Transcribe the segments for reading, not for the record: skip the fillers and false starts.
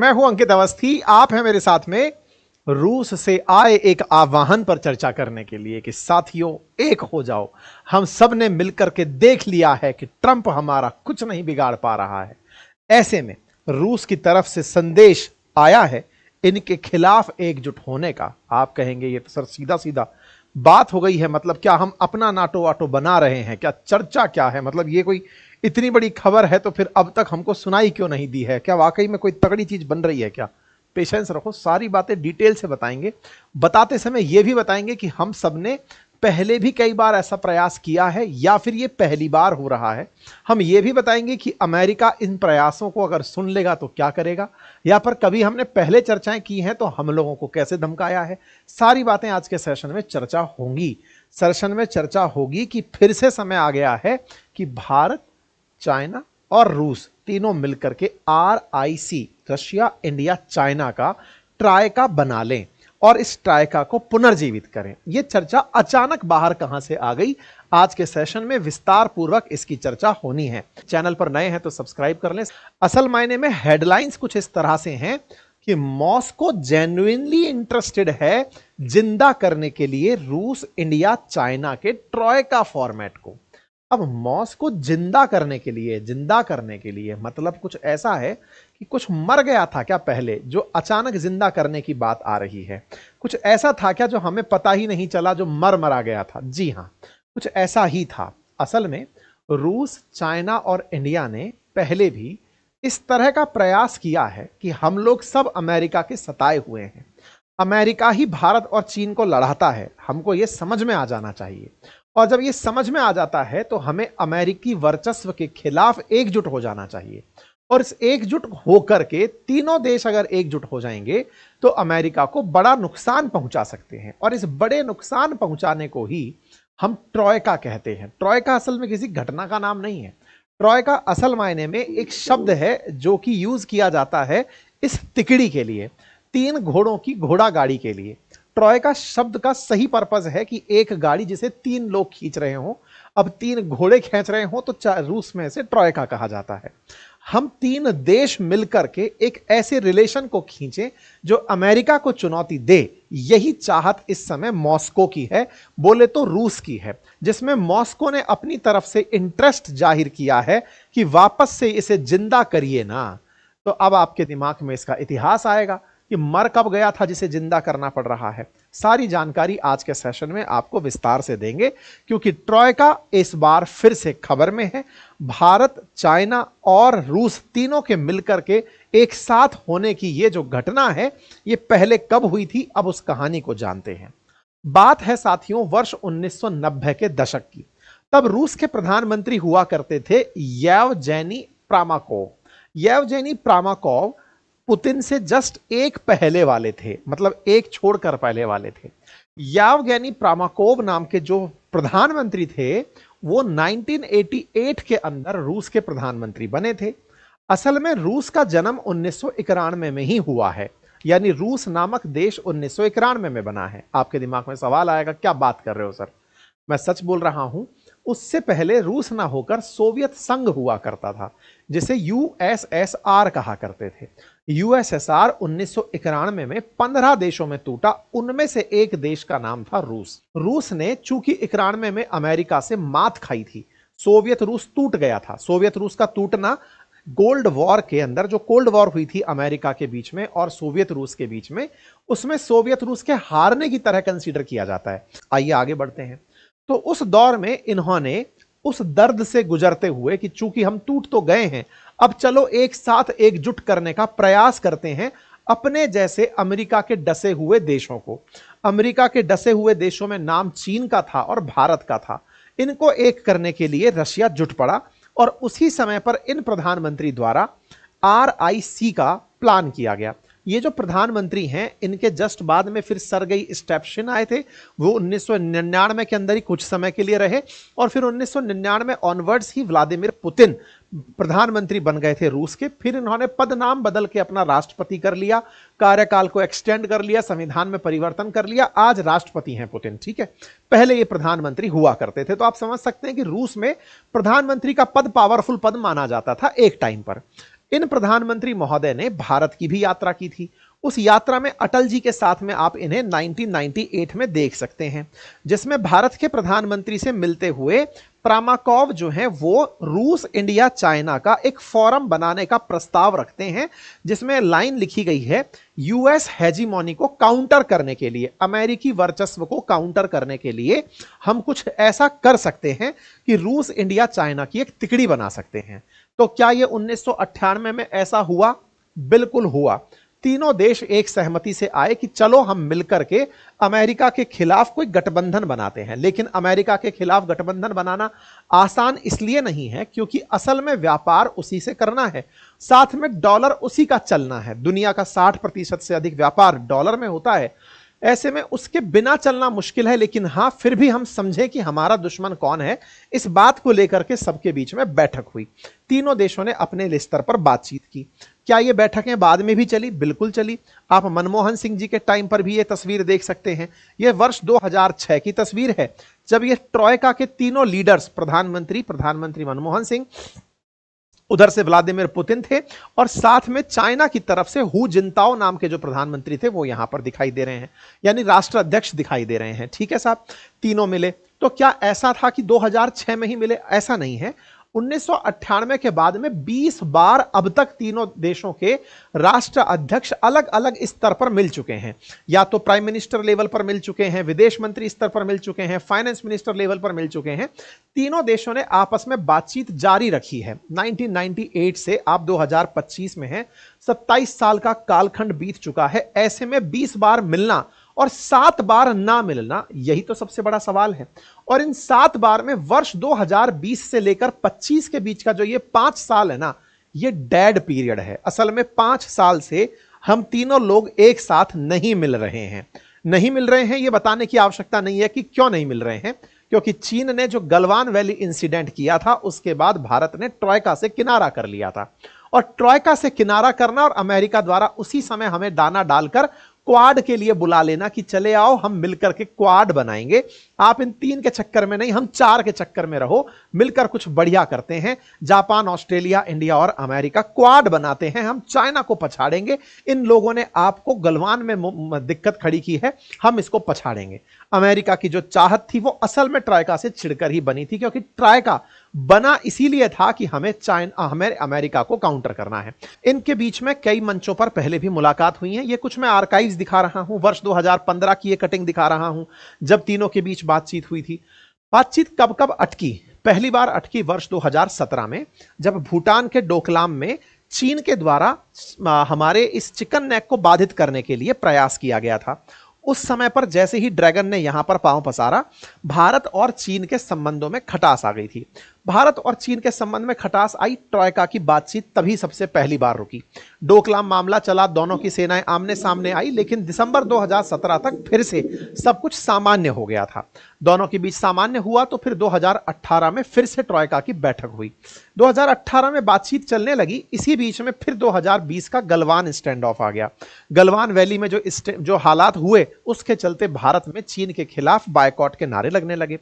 मैं हूं अंकित अवस्थी। आप हैं मेरे साथ में रूस से आए एक आह्वान पर चर्चा करने के लिए कि साथियों एक हो जाओ। हम सब ने मिलकर के देख लिया है कि ट्रंप हमारा कुछ नहीं बिगाड़ पा रहा है। ऐसे में रूस की तरफ से संदेश आया है इनके खिलाफ एकजुट होने का। आप कहेंगे ये तो सर सीधा सीधा बात हो गई है, मतलब क्या हम अपना नाटो वाटो बना रहे हैं क्या? चर्चा क्या है? मतलब ये कोई इतनी बड़ी खबर है तो फिर अब तक हमको सुनाई क्यों नहीं दी है? क्या वाकई में कोई तगड़ी चीज बन रही है क्या? पेशेंस रखो, सारी बातें डिटेल से बताएंगे। बताते समय यह भी बताएंगे कि हम सबने पहले भी कई बार ऐसा प्रयास किया है या फिर यह पहली बार हो रहा है। हम यह भी बताएंगे कि अमेरिका इन प्रयासों को अगर सुन लेगा तो क्या करेगा, या पर कभी हमने पहले चर्चाएं की हैं तो हम लोगों को कैसे धमकाया है। सारी बातें आज के सेशन में चर्चा होंगी। सेशन में चर्चा होगी कि फिर से समय आ गया है कि भारत, चाइना और रूस तीनों मिलकर के RIC, रशिया इंडिया चाइना का ट्राइका बना लें और इस ट्राइका को पुनर्जीवित करें। यह चर्चा अचानक बाहर कहां से आ गई? आज के सेशन में विस्तार पूर्वक इसकी चर्चा होनी है। चैनल पर नए हैं तो सब्सक्राइब कर लें। असल मायने में हेडलाइंस कुछ इस तरह से हैं कि मॉस्को जेन्युइनली इंटरेस्टेड है जिंदा करने के लिए रूस इंडिया चाइना के ट्राइका फॉर्मेट को। अब मॉस्को जिंदा करने के लिए मतलब कुछ ऐसा है कि कुछ मर गया था क्या पहले जो अचानक जिंदा करने की बात आ रही है? कुछ ऐसा था क्या जो हमें पता ही नहीं चला जो मरा गया था? जी हां, कुछ ऐसा ही था। असल में रूस, चाइना और इंडिया ने पहले भी इस तरह का प्रयास किया है कि हम लोग सब अमेरिका के सताए हुए हैं। अमेरिका ही भारत और चीन को लड़ाता है, हमको यह समझ में आ जाना चाहिए। और जब ये समझ में आ जाता है तो हमें अमेरिकी वर्चस्व के खिलाफ एकजुट हो जाना चाहिए। और इस एकजुट होकर के तीनों देश अगर एकजुट हो जाएंगे तो अमेरिका को बड़ा नुकसान पहुंचा सकते हैं। और इस बड़े नुकसान पहुंचाने को ही हम ट्राइका कहते हैं। ट्राइका असल में किसी घटना का नाम नहीं है। ट्राइका असल मायने में एक शब्द है जो कि यूज किया जाता है इस तिकड़ी के लिए, 3 घोड़ों की घोड़ा गाड़ी के लिए। ट्राइका शब्द का सही पर्पस है कि एक गाड़ी जिसे 3 लोग खींच रहे हो, अब 3 घोड़े खींच रहे हो तो रूस में से ट्राइका कहा जाता है। हम 3 देश मिलकर के एक ऐसे रिलेशन को खींचें जो अमेरिका को चुनौती दे। यही चाहत इस समय मॉस्को की है, बोले तो रूस की है, जिसमें मॉस्को ने अपनी तरफ से इंटरेस्ट जाहिर किया है कि वापस से इसे जिंदा करिए ना। तो अब आपके दिमाग में इसका इतिहास आएगा कि मर कब गया था जिसे जिंदा करना पड़ रहा है। सारी जानकारी आज के सेशन में आपको विस्तार से देंगे क्योंकि ट्राइका इस बार फिर से खबर में है। भारत, चाइना और रूस तीनों के मिलकर के एक साथ होने की ये जो घटना है ये पहले कब हुई थी, अब उस कहानी को जानते हैं। बात है साथियों वर्ष 1990 के दशक की। तब रूस के प्रधानमंत्री हुआ करते थे येवजेनी प्रामाकोव। येवजेनी प्रामाकोव पुतिन से जस्ट एक पहले वाले थे, मतलब एक छोड़कर पहले वाले थे। येवगेनी प्रामाकोव नाम के जो प्रधानमंत्री थे वो 1988 के अंदर रूस के प्रधानमंत्री बने थे। असल में रूस का जन्म 1991 में ही हुआ है, यानी रूस नामक देश 1991 में बना है। आपके दिमाग में सवाल आएगा क्या बात कर रहे हो सर? मैं सच बोल रहा हूं। उससे पहले रूस ना होकर सोवियत संघ हुआ करता था जिसे USSR कहा करते थे। USSR 1991 में 15 देशों में टूटा, उनमें से एक देश का नाम था रूस। रूस ने चूंकि 91 में अमेरिका से मात खाई थी, सोवियत रूस टूट गया था। सोवियत रूस का टूटना कोल्ड वॉर के अंदर, जो कोल्ड वॉर हुई थी अमेरिका के बीच में और सोवियत रूस के बीच में, उसमें सोवियत रूस के हारने की तरह कंसीडर किया जाता है। आइए आगे बढ़ते हैं। तो उस दौर में इन्होंने उस दर्द से गुजरते हुए कि चूंकि हम टूट तो गए हैं, अब चलो एक साथ एकजुट करने का प्रयास करते हैं अपने जैसे अमेरिका के डसे हुए देशों को। अमेरिका के डसे हुए देशों में नाम चीन का था और भारत का था। इनको एक करने के लिए रशिया जुट पड़ा और उसी समय पर इन प्रधानमंत्री द्वारा RIC का प्लान किया गया। ये जो प्रधानमंत्री हैं इनके जस्ट बाद में फिर सरगेई स्टेपशिन आए थे। वो 1999 के अंदर ही कुछ समय के लिए रहे और फिर 1999 ऑनवर्ड्स ही व्लादिमीर पुतिन प्रधानमंत्री बन गए थे रूस के। फिर इन्होंने पद नाम बदल के अपना राष्ट्रपति कर लिया, कार्यकाल को एक्सटेंड कर लिया, संविधान में परिवर्तन कर लिया, आज राष्ट्रपति हैं पुतिन। ठीक है, पहले ये प्रधानमंत्री हुआ करते थे। तो आप समझ सकते हैं कि रूस में प्रधानमंत्री का पद पावरफुल पद माना जाता था एक टाइम पर। इन प्रधानमंत्री महोदय ने भारत की भी यात्रा की थी। उस यात्रा में अटल जी के साथ में आप इन्हें 1998 में देख सकते हैं, जिसमें भारत के प्रधानमंत्री से मिलते हुए प्रामाकॉव जो है वो रूस, इंडिया, चाइना का एक फोरम बनाने का प्रस्ताव रखते हैं, जिसमें लाइन लिखी गई है, यूएस हेजीमोनी को काउंटर करने के लिए, अमेरिकी वर्चस्व को काउंटर करने के लिए हम कुछ ऐसा कर सकते हैं कि रूस, इंडिया, चाइना की एक तिकड़ी बना सकते हैं। तो क्या यह 1998 में ऐसा हुआ? बिल्कुल हुआ। तीनों देश एक सहमति से आए कि चलो हम मिलकर के अमेरिका के खिलाफ कोई गठबंधन बनाते हैं। लेकिन अमेरिका के खिलाफ गठबंधन बनाना आसान इसलिए नहीं है क्योंकि असल में व्यापार उसी से करना है, साथ में डॉलर उसी का चलना है। दुनिया का 60% से अधिक व्यापार डॉलर में होता है। ऐसे में उसके बिना चलना मुश्किल है। लेकिन हां, फिर भी हम समझे कि हमारा दुश्मन कौन है, इस बात को लेकर के सबके बीच में बैठक हुई। तीनों देशों ने अपने स्तर पर बातचीत की। क्या ये बैठकें बाद में भी चली? बिल्कुल चली। आप मनमोहन सिंह जी के टाइम पर भी ये तस्वीर देख सकते हैं। यह वर्ष 2006 की तस्वीर है, जब ये ट्रॉयका के तीनों लीडर्स, प्रधानमंत्री मनमोहन सिंह, उधर से व्लादिमीर पुतिन थे, और साथ में चाइना की तरफ से हु जिनताओ नाम के जो प्रधानमंत्री थे वो यहां पर दिखाई दे रहे हैं, यानी राष्ट्र अध्यक्ष दिखाई दे रहे हैं। ठीक है साहब, तीनों मिले। तो क्या ऐसा था कि 2006 में ही मिले? ऐसा नहीं है। 1998 के बाद में 20 बार अब तक तीनों देशों के राष्ट्र अध्यक्ष अलग अलग स्तर पर मिल चुके हैं। या तो प्राइम मिनिस्टर लेवल पर मिल चुके हैं, विदेश मंत्री स्तर पर मिल चुके हैं, फाइनेंस मिनिस्टर लेवल पर मिल चुके हैं। तीनों देशों ने आपस में बातचीत जारी रखी है। 1998 से आप 2025 में हैं, 27 साल का कालखंड बीत चुका है। ऐसे में 20 बार मिलना और 7 बार ना मिलना, यही तो सबसे बड़ा सवाल है। और इन 7 बार में वर्ष 2020 से लेकर 25 के बीच का जो ये 5 साल है ना, ये डेड पीरियड है। असल में 5 साल से हम तीनों लोग एक साथ नहीं मिल रहे हैं। नहीं मिल रहे हैं ये बताने की आवश्यकता नहीं है कि क्यों नहीं मिल रहे हैं, क्योंकि चीन ने जो गलवान वैली इंसिडेंट किया था उसके बाद भारत ने ट्रॉयका से किनारा कर लिया था। और ट्रॉयका से किनारा करना और अमेरिका द्वारा उसी समय हमें दाना डालकर क्वाड के लिए बुला लेना कि चले आओ हम मिलकर के क्वाड बनाएंगे, आप इन 3 के चक्कर में नहीं, हम 4 के चक्कर में रहो, मिलकर कुछ बढ़िया करते हैं। जापान, ऑस्ट्रेलिया, इंडिया और अमेरिका क्वाड बनाते हैं, हम चाइना को पछाड़ेंगे। इन लोगों ने आपको गलवान में दिक्कत खड़ी की है, हम इसको पछाड़ेंगे। अमेरिका की जो चाहत थी वो असल में ट्रॉयका से छिड़कर ही बनी थी, क्योंकि ट्रॉयका बना इसीलिए था कि हमें अमेरिका को काउंटर करना है। इनके बीच में कई मंचों पर पहले भी मुलाकात हुई है। ये कुछ मैं आर्काइव्स दिखा रहा हूं, वर्ष 2015 की ये कटिंग दिखा रहा हूं, जब तीनों के बीच बातचीत हुई थी। बातचीत कब कब अटकी? पहली बार अटकी वर्ष 2017 में, जब भूटान के डोकलाम में चीन के द्वारा हमारे इस चिकन नेक को बाधित करने के लिए प्रयास किया गया था। उस समय पर जैसे ही ड्रैगन ने यहां पर पांव पसारा, भारत और चीन के संबंधों में खटास आ गई थी। भारत और चीन के संबंध में खटास आई, ट्रॉयका की बातचीत तभी सबसे पहली बार रुकी। डोकलाम मामला चला, दोनों की सेनाएं आमने सामने आई, लेकिन दिसंबर 2017 तक फिर से सब कुछ सामान्य हो गया था। दोनों के बीच सामान्य हुआ तो फिर 2018 में फिर से ट्रॉयका की बैठक हुई। 2018 में बातचीत चलने लगी, इसी बीच में फिर 2020 का गलवान स्टैंड ऑफ आ गया। गलवान वैली में जो हालात हुए उसके चलते भारत में चीन के खिलाफ बायकॉट के नारे लगने लगे।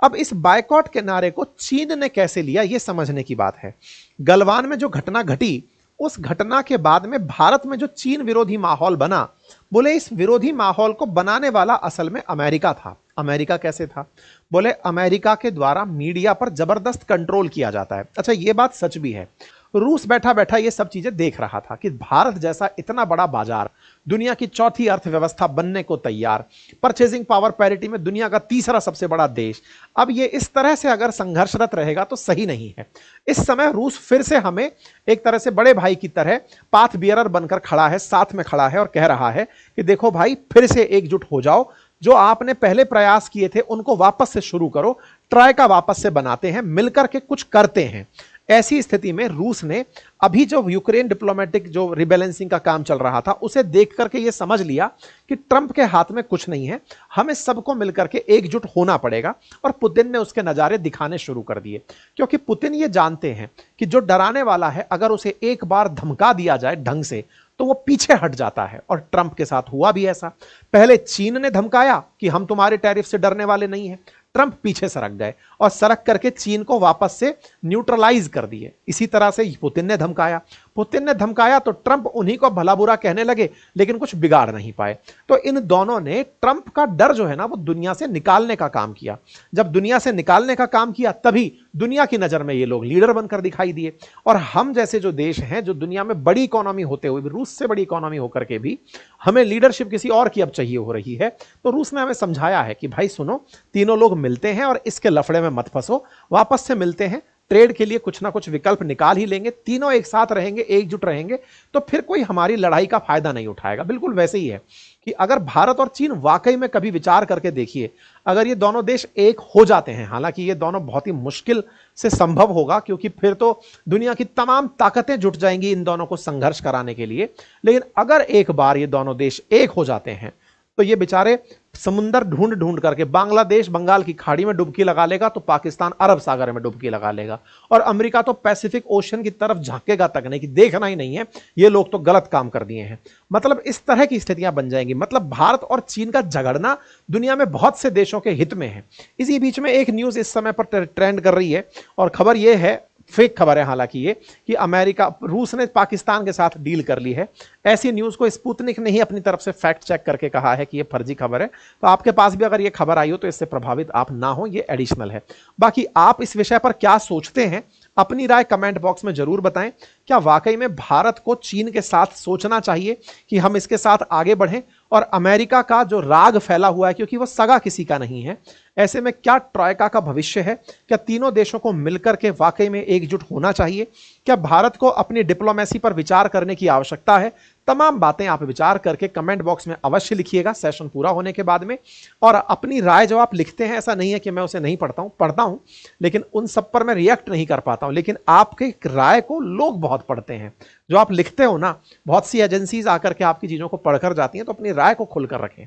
अब इस बायकॉट के नारे को चीन ने कैसे लिया यह समझने की बात है। गलवान में जो घटना घटी, उस घटना के बाद में भारत में जो चीन विरोधी माहौल बना, बोले इस विरोधी माहौल को बनाने वाला असल में अमेरिका था। अमेरिका कैसे था? बोले अमेरिका के द्वारा मीडिया पर जबरदस्त कंट्रोल किया जाता है। अच्छा, यह बात सच भी है। रूस बैठा बैठा ये सब चीजें देख रहा था कि भारत जैसा इतना बड़ा बाजार, दुनिया की चौथी अर्थव्यवस्था बनने को तैयार, परचेजिंग पावर पैरिटी में दुनिया का तीसरा सबसे बड़ा देश, अब ये इस तरह से अगर संघर्षरत रहेगा तो सही नहीं है। इस समय रूस फिर से हमें एक तरह से बड़े भाई की तरह पाथ बियरर बनकर खड़ा है, साथ में खड़ा है और कह रहा है कि देखो भाई, फिर से एकजुट हो जाओ, जो आपने पहले प्रयास किए थे उनको वापस से शुरू करो, ट्रॉयका वापस से बनाते हैं, मिलकर के कुछ करते हैं। ऐसी स्थिति में रूस ने अभी जो यूक्रेन डिप्लोमेटिक जो रिबैलेंसिंग का काम चल रहा था उसे देख करके ये समझ लिया कि ट्रंप के हाथ में कुछ नहीं है, हमें सबको मिलकर के एकजुट होना पड़ेगा। और पुतिन ने उसके नजारे दिखाने शुरू कर दिए, क्योंकि पुतिन ये जानते हैं कि जो डराने वाला है अगर उसे एक बार धमका दिया जाए ढंग से तो वो पीछे हट जाता है। और ट्रंप के साथ हुआ भी ऐसा। पहले चीन ने धमकाया कि हम तुम्हारे टैरिफ से डरने वाले नहीं हैं, ट्रंप पीछे सरक गए और सरक करके चीन को वापस से न्यूट्रलाइज कर दिए। इसी तरह से पुतिन ने धमकाया। पुतिन ने धमकाया तो ट्रंप उन्हीं को भला बुरा कहने लगे, लेकिन कुछ बिगाड़ नहीं पाए। तो इन दोनों ने ट्रंप का डर जो है ना वो दुनिया से निकालने का काम किया। जब दुनिया से निकालने का काम किया तभी दुनिया की नजर में ये लोग लीडर बनकर दिखाई दिए। और हम जैसे जो देश हैं, जो दुनिया में बड़ी इकोनॉमी होते हुए भी, रूस से बड़ी इकोनॉमी होकर के भी हमें लीडरशिप किसी और की अब चाहिए हो रही है, तो रूस ने हमें समझाया है कि भाई सुनो, तीनों लोग मिलते हैं और इसके लफड़े में मत फंसो, वापस से मिलते हैं, ट्रेड के लिए कुछ ना कुछ विकल्प निकाल ही लेंगे, तीनों एक साथ रहेंगे, एकजुट रहेंगे, तो फिर कोई हमारी लड़ाई का फायदा नहीं उठाएगा। बिल्कुल वैसे ही है कि अगर भारत और चीन वाकई में कभी विचार करके देखिए, अगर ये दोनों देश एक हो जाते हैं, हालांकि ये दोनों बहुत ही मुश्किल से संभव होगा क्योंकि फिर तो दुनिया की तमाम ताकतें जुट जाएंगी इन दोनों को संघर्ष कराने के लिए, लेकिन अगर एक बार ये दोनों देश एक हो जाते हैं तो ये बेचारे समुंदर ढूंढ ढूंढ करके, बांग्लादेश बंगाल की खाड़ी में डुबकी लगा लेगा तो पाकिस्तान अरब सागर में डुबकी लगा लेगा, और अमेरिका तो पैसिफिक ओशन की तरफ झांकेगा तक नहीं कि देखना ही नहीं है ये लोग तो गलत काम कर दिए हैं। मतलब इस तरह की स्थितियां बन जाएंगी। मतलब भारत और चीन का झगड़ना दुनिया में बहुत से देशों के हित में है। इसी बीच में एक न्यूज इस समय पर ट्रेंड कर रही है और खबर यह है, फेक खबर है हालांकि ये, कि रूस ने पाकिस्तान के साथ डील कर ली है। ऐसी न्यूज को स्पुतनिक ने ही अपनी तरफ से फैक्ट चेक करके कहा है कि ये फर्जी खबर है। तो आपके पास भी अगर ये खबर आई हो तो इससे प्रभावित आप ना हो, ये एडिशनल है। बाकी आप इस विषय पर क्या सोचते हैं, अपनी राय कमेंट बॉक्स में जरूर बताएं। क्या वाकई में भारत को चीन के साथ सोचना चाहिए कि हम इसके साथ आगे बढ़ें, और अमेरिका का जो राग फैला हुआ है क्योंकि वो सगा किसी का नहीं है, ऐसे में क्या ट्रॉयका का भविष्य है? क्या तीनों देशों को मिलकर के वाकई में एकजुट होना चाहिए? क्या भारत को अपनी डिप्लोमेसी पर विचार करने की आवश्यकता है? तमाम बातें आप विचार करके कमेंट बॉक्स में अवश्य लिखिएगा सेशन पूरा होने के बाद में। और अपनी राय जो आप लिखते हैं, ऐसा नहीं है कि मैं उसे नहीं पढ़ता हूं, लेकिन उन सब पर मैं रिएक्ट नहीं कर पाता हूं, लेकिन आपके राय को लोग बहुत पढ़ते हैं। जो आप लिखते हो ना, बहुत सी एजेंसीज आकर के आपकी चीजों को पढ़कर जाती हैं, तो अपनी राय को खुलकर रखें।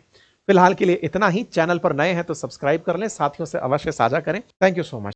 फिलहाल के लिए इतना ही। चैनल पर नए हैं तो सब्सक्राइब कर लें, साथियों से अवश्य साझा करें। Thank you so much.